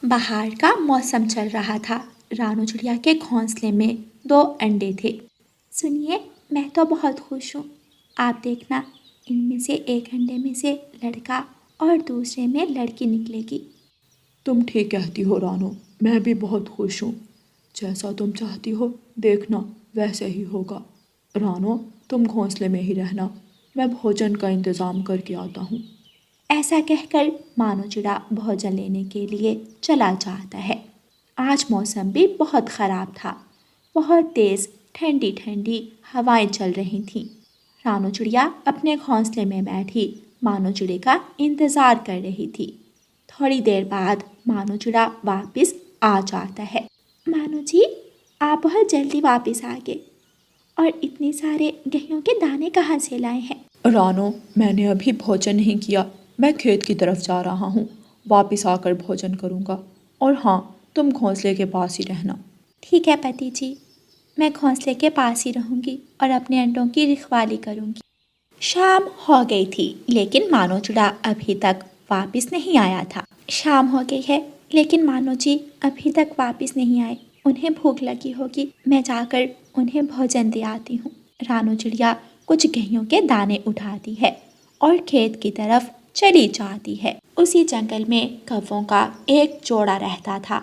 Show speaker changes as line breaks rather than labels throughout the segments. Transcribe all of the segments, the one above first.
बाहर का मौसम चल रहा था। रानू चिड़िया के घोंसले में 2 अंडे थे। सुनिए, मैं तो बहुत खुश हूँ। आप देखना, इनमें से एक अंडे में से लड़का और दूसरे में लड़की निकलेगी।
तुम ठीक कहती हो रानो, मैं भी बहुत खुश हूँ। जैसा तुम चाहती हो देखना वैसे ही होगा। रानो, तुम घोंसले में ही रहना, मैं भोजन का इंतज़ाम करके आता हूँ।
ऐसा कहकर मानो चिड़ा भोजन लेने के लिए चला जाता है। आज मौसम भी बहुत ख़राब था। बहुत तेज़ ठंडी ठंडी हवाएं चल रही थीं। रानू चिड़िया अपने घोंसले में बैठी मानो चिड़े का इंतज़ार कर रही थी। थोड़ी देर बाद मानो चिड़ा वापस आ जाता है। मानो जी, आप बहुत जल्दी वापस आ गए। और इतने सारे गेहूं के दाने कहाँ से लाए हैं?
रानो, मैंने अभी भोजन नहीं किया, मैं खेत की तरफ जा रहा हूँ। वापस आकर भोजन करूँगा। और हाँ, तुम घोंसले के पास ही रहना।
ठीक है पति जी, मैं घोंसले के पास ही रहूँगी और अपने अंडों की रखवाली करूँगी। शाम हो गई थी, लेकिन मानो चिड़ा अभी तक वापस नहीं आया था। शाम हो गई है, लेकिन मानो जी अभी तक वापस नहीं आए। उन्हें भूख लगी होगी, मैं जाकर उन्हें भोजन दे आती हूँ। रानू चिड़िया कुछ गेहूं के दाने उठाती है और खेत की तरफ चली जाती है। उसी जंगल में कौवों का एक जोड़ा रहता था,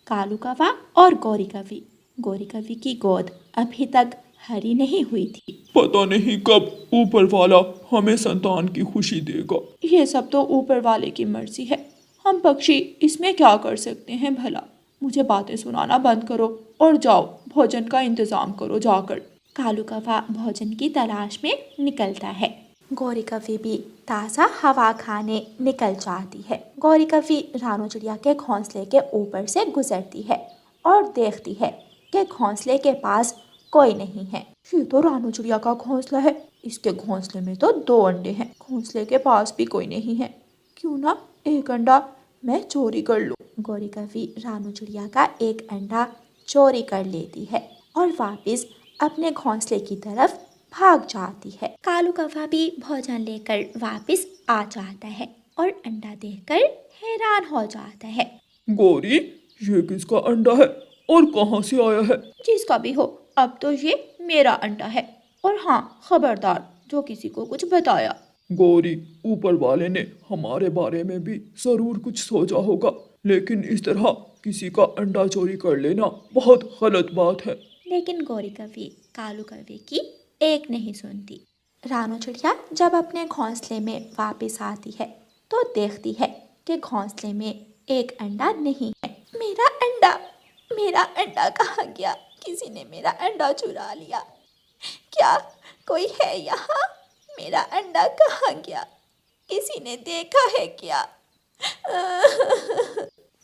कालू कौवा और गौरी कौवी। गौरी कौवी की गोद अभी तक हरी नहीं हुई थी।
पता नहीं कब ऊपर वाला हमें संतान की खुशी देगा।
ये सब तो ऊपर वाले की मर्जी है, हम पक्षी इसमें क्या कर सकते हैं भला। मुझे बातें सुनाना बंद करो और जाओ भोजन का इंतजाम करो जाकर।
कालू कौवा भोजन की तलाश में निकलता है। गौरी कौवी भी ताज़ा हवा खाने निकल जाती है। गौरी कौवी रानू चिड़िया के घोंसले के ऊपर से गुजरती है और देखती है कि घोंसले के पास कोई नहीं है।
ये तो रानू चिड़िया का घोंसला है, इसके घोंसले में तो 2 अंडे हैं। घोंसले के पास भी कोई नहीं है, क्यों ना एक अंडा मैं चोरी कर लूं।
गौरी कौवी रानू चिड़िया का एक अंडा चोरी कर लेती है और वापस अपने घोंसले की तरफ भाग जाती है। कालू कौवा भी भोजन लेकर वापस आ जाता है और अंडा देखकर हैरान हो जाता है।
गौरी, ये किसका अंडा है और कहाँ से आया है?
जिसका भी हो, अब तो ये मेरा अंडा है। और हाँ, खबरदार जो किसी को कुछ बताया।
गौरी, ऊपर वाले ने हमारे बारे में भी जरूर कुछ सोचा होगा, लेकिन इस तरह किसी का अंडा चोरी कर लेना बहुत गलत बात है।
लेकिन गौरी कौवी कालू कौवे की एक नहीं सुनती। रानू चिड़िया जब अपने घोंसले में वापस आती है तो देखती है कि घोंसले में एक अंडा नहीं है। मेरा अंडा कहाँ गया? किसी ने मेरा अंडा चुरा लिया। क्या कोई है यहाँ? मेरा अंडा कहाँ गया? किसी ने देखा है क्या?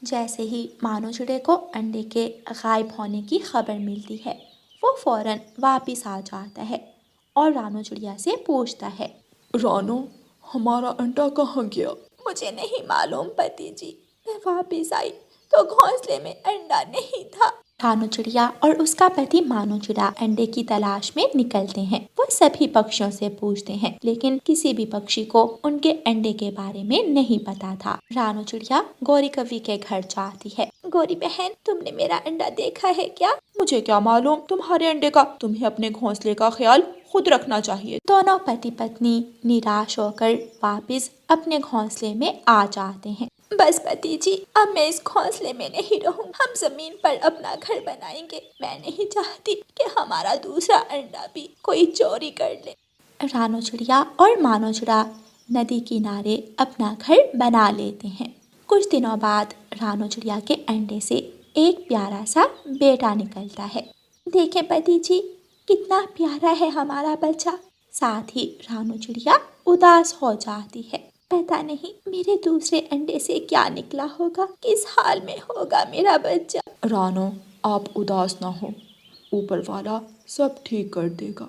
जैसे ही मानो चिड़े को अंडे के गायब होने की खबर मिलती है, वो फौरन वापस आ जाता है और रानू चिड़िया से पूछता है,
रानो, हमारा अंडा कहाँ गया?
मुझे नहीं मालूम पति जी, मैं वापस आई तो घोंसले में अंडा नहीं था। रानू चिड़िया और उसका पति मानो चिड़ा अंडे की तलाश में निकलते हैं। वो सभी पक्षियों से पूछते हैं, लेकिन किसी भी पक्षी को उनके अंडे के बारे में नहीं पता था। रानू चिड़िया गौरी कौवी के घर जाती है। गौरी बहन, तुमने मेरा अंडा देखा है क्या?
मुझे क्या मालूम तुम्हारे अंडे का, तुम्हें अपने घोंसले का ख्याल खुद रखना चाहिए।
दोनों पति पत्नी निराश होकर वापस अपने घोंसले में आ जाते हैं। बस पति जी, अब मैं इस घोंसले में नहीं रहूं। हम जमीन पर अपना घर बनाएंगे। मैं नहीं चाहती कि हमारा दूसरा अंडा भी कोई चोरी कर ले। रानू चिड़िया और मानो चिड़ा नदी किनारे अपना घर बना लेते हैं। कुछ दिनों बाद रानू चिड़िया के अंडे से एक प्यारा सा बेटा निकलता है। देखें पति जी, कितना प्यारा है हमारा बच्चा। साथ ही रानू चिड़िया उदास हो जाती है। पता नहीं मेरे दूसरे अंडे से क्या निकला होगा, किस हाल में होगा मेरा बच्चा।
रानो, आप उदास ना हो, ऊपर वाला सब ठीक कर देगा।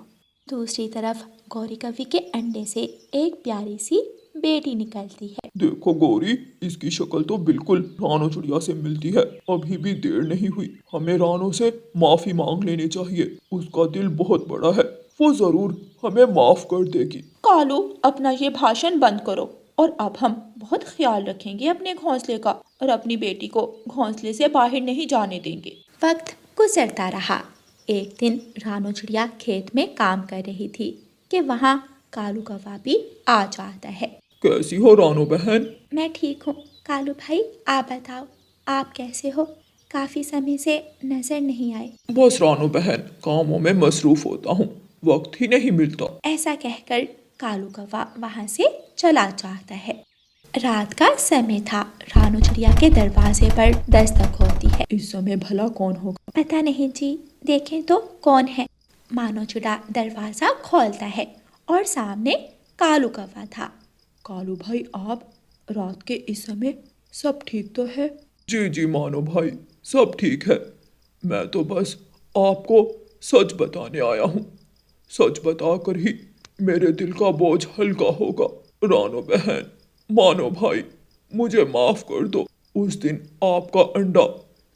दूसरी तरफ गौरी कौवी के अंडे से एक प्यारी सी बेटी निकलती है।
देखो गौरी, इसकी शक्ल तो बिल्कुल रानो चिड़िया से मिलती है। अभी भी देर नहीं हुई, हमें रानो से माफी मांग लेनी चाहिए। उसका दिल बहुत बड़ा है, वो जरूर हमें माफ कर देगी।
कालू, अपना ये भाषण बंद करो और अब हम
बहुत ख्याल रखेंगे अपने घोंसले का और अपनी बेटी को घोंसले से बाहर नहीं जाने देंगे। वक्त गुजरता रहा। एक दिन रानो चिड़िया खेत में काम कर रही थी कि वहाँ कालू कौवा भी आ जाता है।
कैसी हो रानो बहन?
मैं ठीक हूँ कालू भाई, आप बताओ आप कैसे हो? काफी समय से नजर नहीं आए।
बस रानो बहन, कामों में मसरूफ होता हूँ, वक्त ही नहीं मिलता।
ऐसा कहकर कालू कौवा वहाँ से चला जाता है। रात का समय था। रानो चिड़िया के दरवाजे पर दस्तक होती है।
इस समय भला कौन होगा?
पता नहीं जी, देखें तो कौन है। मानो चिड़ा दरवाजा खोलता है और सामने कालू कौवा था।
कालू भाई, आप रात के इस समय सब ठीक तो है?
जी जी मानो भाई, सब ठीक है। मैं तो बस आपको सच बताने आया हूँ। सच बताकर ही मेरे दिल का बोझ हल्का होगा। रानो बहन, मानो भाई, मुझे माफ कर दो। उस दिन आपका अंडा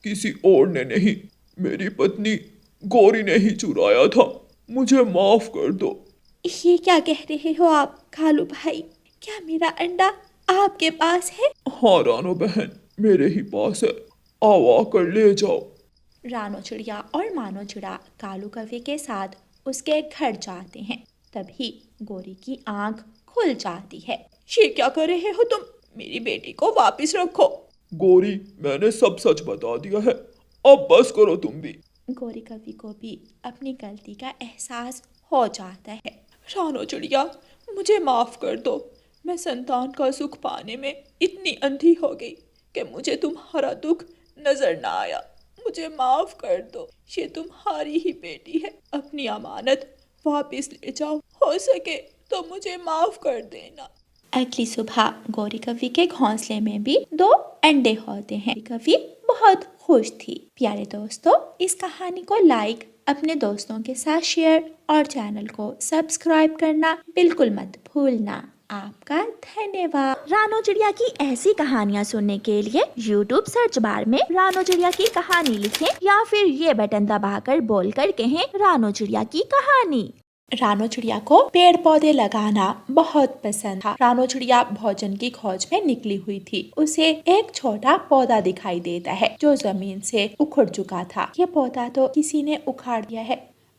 किसी और ने नहीं, मेरी पत्नी गौरी ने ही चुराया था। मुझे माफ कर दो।
ये क्या कह रहे हो आप कालू भाई? क्या मेरा अंडा आपके पास है?
हाँ रानो बहन, मेरे ही पास है, आओ आकर ले जाओ।
रानो चिड़िया और मानो चिड़ा कालू कौवे के साथ उसके घर जाते हैं। तभी गोरी की आंख खुल जाती है। ये क्या कर रहे हो तुम? मेरी बेटी को वापस रखो।
गौरी, मैंने सब सच बता दिया है, अब बस करो तुम भी।
गोरी कवि को भी अपनी गलती का एहसास हो जाता है। रानो चिड़िया, मुझे माफ कर दो। मैं संतान का सुख पाने में इतनी अंधी हो गई कि मुझे तुम्हारा दुख नजर ना आया। मुझे माफ कर दो। ये तुम्हारी ही बेटी है। अपनी अमानत वापस ले जाओ। हो सके तो मुझे माफ कर देना। अगली सुबह गौरी कवि के घोंसले में भी 2 अंडे होते हैं। कवि बहुत खुश थी। प्यारे दोस्तों, इस कहानी को लाइक, अपने दोस्तों के साथ शेयर और चैनल को सब्सक्राइब करना बिल्कुल मत भूलना। आपका धन्यवाद। रानो चिड़िया की ऐसी कहानियाँ सुनने के लिए YouTube सर्च बार में रानो चिड़िया की कहानी लिखें या फिर ये बटन दबाकर बोलकर कहें रानो चिड़िया की कहानी। रानो चिड़िया को पेड़ पौधे लगाना बहुत पसंद था। रानो चिड़िया भोजन की खोज में निकली हुई थी। उसे एक छोटा पौधा दिखाई देता है जो जमीन से उखड़ चुका था। ये पौधा तो किसी ने उखाड़ दिया है।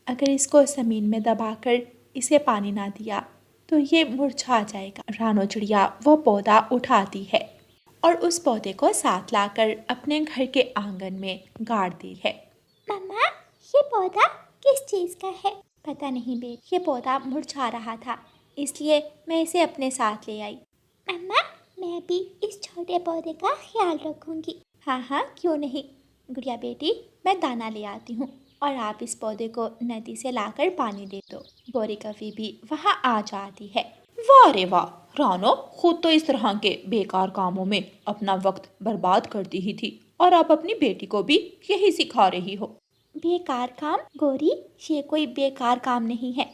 अगर इसको जमीन में दबाकर इसे पानी ना दिया तो ये मुरझा जाएगा। रानो चिड़िया वो पौधा उठाती है और उस पौधे को साथ लाकर अपने घर के आंगन में गाड़ती है। मम्मा, ये पौधा किस चीज का है? पता नहीं बेट, ये पौधा मुरझा रहा था इसलिए मैं इसे अपने साथ ले आई। मम्मा, मैं भी इस छोटे पौधे का ख्याल रखूंगी। हाँ हाँ, क्यों नहीं। गुड़िया बेटी, मैं दाना ले आती हूँ और आप इस पौधे को नदी से लाकर पानी दे दो। गौरी कवि भी वहाँ आ जाती है। वाह रे वाह, रानो खुद तो इस तरह के बेकार कामों में अपना वक्त बर्बाद करती ही थी और आप अपनी बेटी को भी यही सिखा रही हो। बेकार काम? गौरी, ये कोई बेकार काम नहीं है।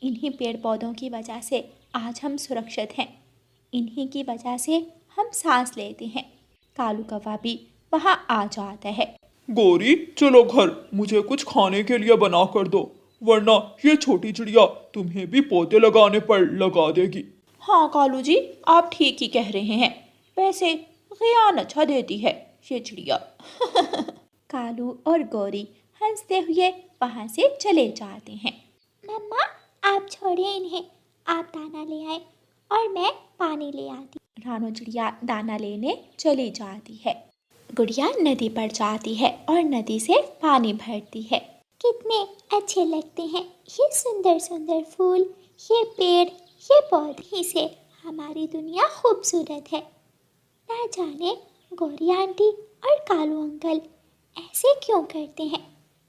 इन्हीं पेड़ पौधों की वजह से आज हम सुरक्षित हैं। इन्हीं की वजह से हम सांस लेते हैं। कालू कौवा भी वहाँ आ जाता है।
गौरी, चलो घर, मुझे कुछ खाने के लिए बना कर दो, वरना ये छोटी चिड़िया तुम्हें भी पौधे लगाने पर लगा देगी।
हाँ कालू जी, आप ठीक ही कह रहे हैं। वैसे ख्याल अच्छा देती है ये चिड़िया। कालू और गौरी हंसते हुए वहाँ से चले जाते हैं। मम्मा, आप छोड़िए इन्हें, आप दाना ले आए और मैं पानी ले आती। रानो चिड़िया दाना लेने चली जाती है। गुड़िया नदी पर जाती है और नदी से पानी भरती है। कितने अच्छे लगते हैं ये सुंदर सुंदर फूल, ये पेड़, ये पौधे से हमारी दुनिया खूबसूरत है। ना जाने गौरी आंटी और कालू अंकल ऐसे क्यों करते हैं।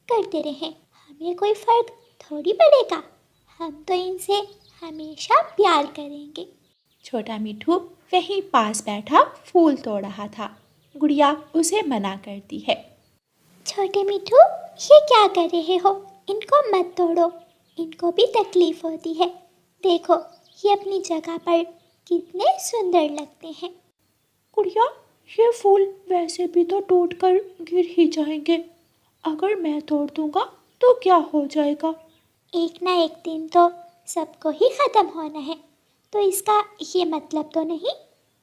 करते रहें, हमें कोई फर्क थोड़ी पड़ेगा। हम तो इनसे हमेशा प्यार करेंगे। छोटा मिठू वहीं पास बैठा फूल तोड़ रहा था। गुड़िया उसे मना करती है। छोटे मिठू, ये क्या कर रहे हो? इनको मत तोड़ो, इनको भी तकलीफ होती है। देखो, ये अपनी जगह पर कितने सुंदर लगते हैं। गुड़िया, ये फूल वैसे भी तो टूटकर गिर ही जाएंगे। अगर मैं तोड़ दूंगा तो क्या हो जाएगा? एक ना एक दिन तो सबको ही ख़त्म होना है, तो इसका ये मतलब तो नहीं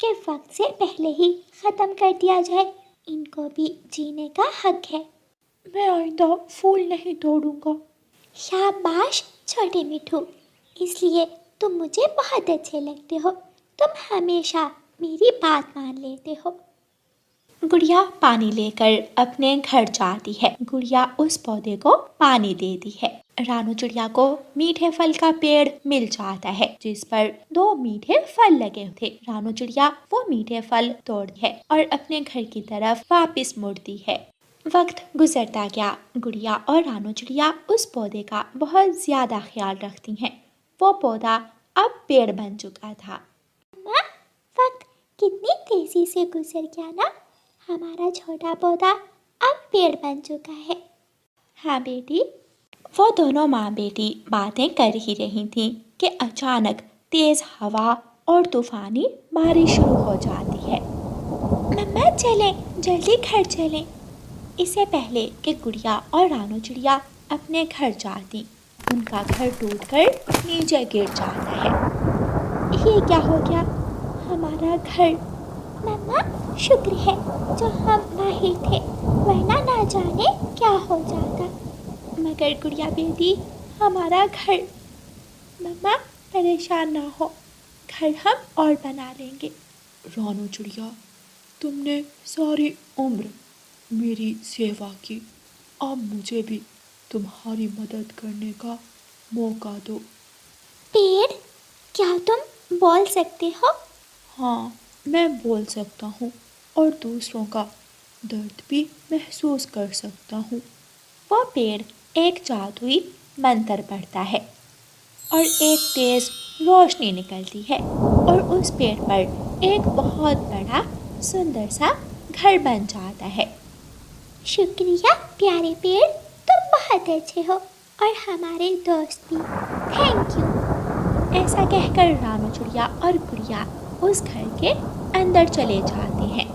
कि वक्त से पहले ही ख़त्म कर दिया जाए। इनको भी जीने का हक है।
मैं आइंदा फूल नहीं तोड़ूंगा।
शाबाश छोटे मिठू, इसलिए तुम मुझे बहुत अच्छे लगते हो। तुम हमेशा मेरी बात मान लेते हो।
गुड़िया पानी लेकर अपने घर जाती है। गुड़िया उस पौधे को पानी देती है। रानू चिड़िया को मीठे फल का पेड़ मिल जाता है जिस पर 2 मीठे फल लगे थे। रानू चिड़िया वो मीठे फल तोड़ती है और अपने घर की तरफ वापस मुड़ती है। वक्त गुजरता गया। गुड़िया और रानू चिड़िया उस पौधे का बहुत ज्यादा ख्याल रखती हैं। वो पौधा अब पेड़ बन चुका था।
माँ, वक्त कितनी तेजी से गुजर गया ना। हमारा छोटा पौधा अब पेड़ बन चुका है।
हाँ बेटी। वो दोनों माँ बेटी बातें कर ही रही थीं कि अचानक तेज हवा और तूफानी बारिश शुरू हो जाती है।
मम्मा चलें, जल्दी घर चलें।
इससे पहले कि गुड़िया और रानू चिड़िया अपने घर जाती, उनका घर टूटकर नीचे गिर जाता है।
ये क्या हो गया? हमारा घर। मम्मा, शुक्र है जो हम बाहर थे, वरना ना जाने क्या हो जाता।
मगर गुड़िया बेटी, हमारा घर।
मम्मा
परेशान ना हो, घर हम और बना लेंगे।
रानू चिड़िया, तुमने सारी उम्र मेरी सेवा की, अब मुझे भी तुम्हारी मदद करने का मौका दो।
पेड़, क्या तुम बोल सकते हो?
हाँ, मैं बोल सकता हूँ और दूसरों का दर्द भी महसूस कर सकता हूँ।
वो पेड़ एक जादुई मंत्र पढ़ता है और एक तेज रोशनी निकलती है और उस पेड़ पर एक बहुत बड़ा सुंदर सा घर बन जाता है।
शुक्रिया प्यारे पेड़, तुम बहुत अच्छे हो और हमारे दोस्त भी। Thank you.
ऐसा कहकर रानू चिड़िया और गुड़िया उस घर के अंदर चले जाते हैं।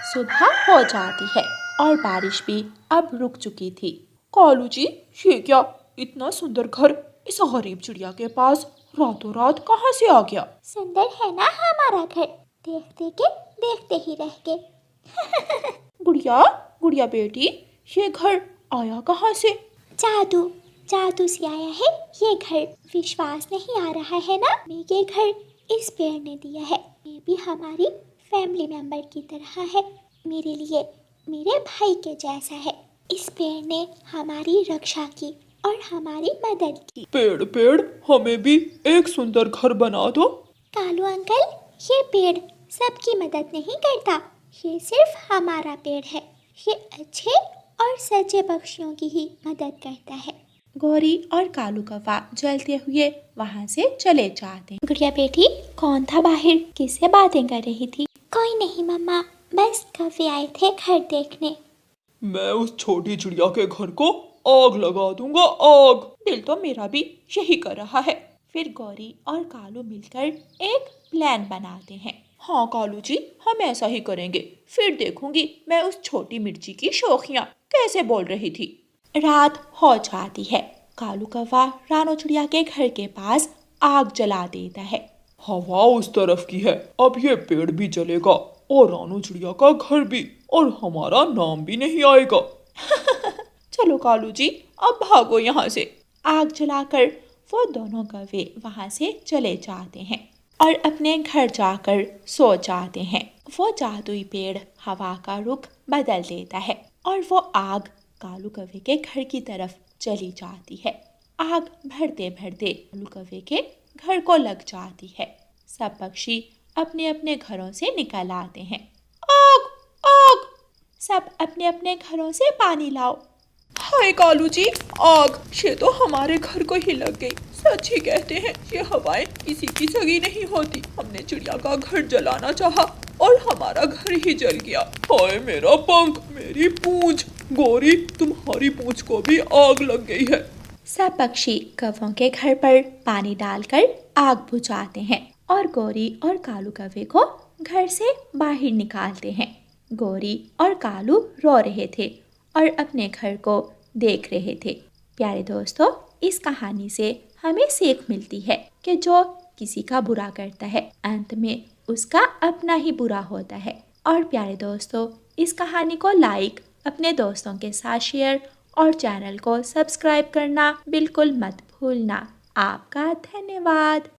सुबह हो जाती है और बारिश भी अब रुक चुकी थी।
कालू जी, ये क्या इतना सुंदर घर इस गरीब चिड़िया के पास रातों रात कहाँ से आ गया?
सुंदर है ना हमारा घर, देखते के देखते ही रह गए।
गुड़िया, गुड़िया बेटी, ये घर आया कहाँ से?
जादू, जादू से आया है ये घर। विश्वास नहीं आ रहा है ना? मैं ये घर इस पेड़ ने दिया है। ये भी हमारी फैमिली मेंबर की तरह है, मेरे लिए मेरे भाई के जैसा है। इस पेड़ ने हमारी रक्षा की और हमारी मदद की।
पेड़ पेड़, हमें भी एक सुंदर घर बना दो।
कालू अंकल, ये पेड़ सबकी मदद नहीं करता, ये सिर्फ हमारा पेड़ है। ये अच्छे और सच्चे पक्षियों की ही मदद करता है।
गौरी और कालू कौवा जलते हुए वहाँ से चले जाते हैं।
गुड़िया बेटी, कौन था बाहर? किससे बातें कर रही थी? कोई नहीं मम्मा, बस कौवे आए थे घर देखने।
मैं उस छोटी चिड़िया के घर को आग लगा दूंगा, आग।
दिल तो मेरा भी यही कर रहा है। फिर गौरी और कालू मिलकर एक प्लान बनाते हैं।
हाँ कालू जी, हम ऐसा ही करेंगे। फिर देखूंगी मैं उस छोटी मिर्ची की शौखियाँ कैसे बोल रही थी।
रात हो जाती है। कालू कौवा रानू चिड़िया के घर के पास आग जला देता है।
हवा उस तरफ की है, अब ये पेड़ भी जलेगा और रानू चिड़िया का घर भी, और हमारा नाम भी नहीं आएगा।
चलो कालू जी, अब भागो यहाँ से।
आग जलाकर वो दोनों कौवे वहाँ से चले जाते हैं और अपने घर जाकर सो जाते हैं। वो जादुई पेड़ हवा का रुख बदल देता है और वो आग कालू कौवे के घर की तरफ चली जाती है। आग भरते भरते कालू कौवे के घर को लग जाती है। सब पक्षी अपने अपने घरों से निकल आते हैं।
आग, आग!
सब अपने अपने घरों से पानी लाओ।
हाय कालू जी, आग! ये तो हमारे घर को ही लग गई। सच ही कहते हैं, ये हवाएं किसी की सगी नहीं होती। हमने चिड़िया का घर जलाना चाहा और हमारा घर ही जल गया।
हाय मेरा पंख, मेरी पूंछ। गौरी, तुम्हारी पूंछ को भी आग लग गई है।
सब पक्षी कौवों के घर पर पानी डालकर आग बुझाते हैं और गौरी और कालू कौवे को घर से बाहर निकालते हैं। गौरी और कालू रो रहे थे और अपने घर को देख रहे थे। प्यारे दोस्तों, इस कहानी से हमें सीख मिलती है कि जो किसी का बुरा करता है, अंत में उसका अपना ही बुरा होता है। और प्यारे दोस्तों, इस कहानी को लाइक, अपने दोस्तों के साथ शेयर और चैनल को सब्सक्राइब करना बिल्कुल मत भूलना। आपका धन्यवाद।